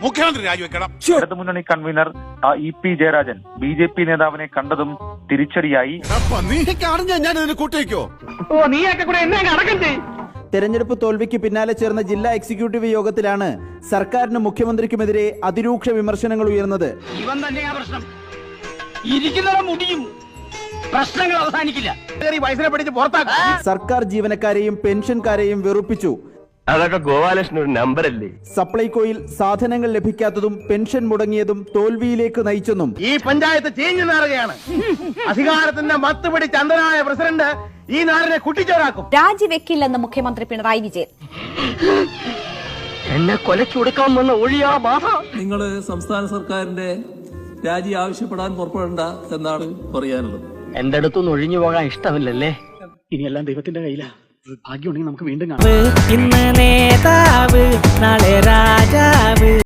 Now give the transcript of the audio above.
മുഖ്യമന്ത്രി രാജിവെക്കണം. ഇടതുമുന്നണി convener EP Jayarajan BJP നേതാവിനെ കണ്ടതും തിരിച്ചടിയായി. തെരഞ്ഞെടുപ്പ് തോൽവിക്ക് പിന്നാലെ ചേർന്ന ജില്ലാ എക്സിക്യൂട്ടീവ് യോഗത്തിലാണ് സർക്കാരിനും മുഖ്യമന്ത്രിക്കുമെതിരെ അതിരൂക്ഷ വിമർശനങ്ങൾ ഉയർന്നത്. ഇവൻ തന്നെയാ പ്രശ്നം. ഇരിക്കുന്നവരെ മുടിയും പ്രശ്നങ്ങൾ അവസാനിക്കില്ല. സർക്കാർ ജീവനക്കാരെയും പെൻഷൻകാരെയും വെറുപ്പിച്ചു. അതൊക്കെ ഗോപാലകൃഷ്ണൻ ഒരു നമ്പറല്ലേ. സപ്ലൈകോയിൽ സാധനങ്ങൾ ലഭിക്കാത്തതും പെൻഷൻ മുടങ്ങിയതും തോൽവിയിലേക്ക് നയിച്ചെന്നും ഈ പഞ്ചായത്ത് ചീഞ്ഞു നാറുകയാണ്. അധികാരത്തിന്റെ മത്ത് പിടിച്ച അന്ധനായ പ്രസിഡന്റ് ഈ നാടിനെ കുട്ടിച്ചോറാക്കും. രാജിവെക്കില്ലെന്ന് മുഖ്യമന്ത്രി പിണറായി വിജയൻ. എന്നെ കൊലച്ചു കൊടുക്കാൻ വന്ന ഒഴിയാ ബാധ. നിങ്ങൾ സംസ്ഥാന സർക്കാരിന്റെ രാജി ആവശ്യപ്പെടാൻ പുറപ്പെടേണ്ട എന്നാണ് പറയാനുള്ളത്. എന്റെ അടുത്തൊന്നും ഒഴിഞ്ഞു പോകാൻ ഇഷ്ടമില്ലല്ലേ. ഇനിയെല്ലാം ദൈവത്തിന്റെ കയ്യിലാ. ഭാഗ്യമുണ്ടെങ്കിൽ നമുക്ക് വീണ്ടും കാണാം. ഇന്ന് നേതാവ് നാളെ രാജാവ്.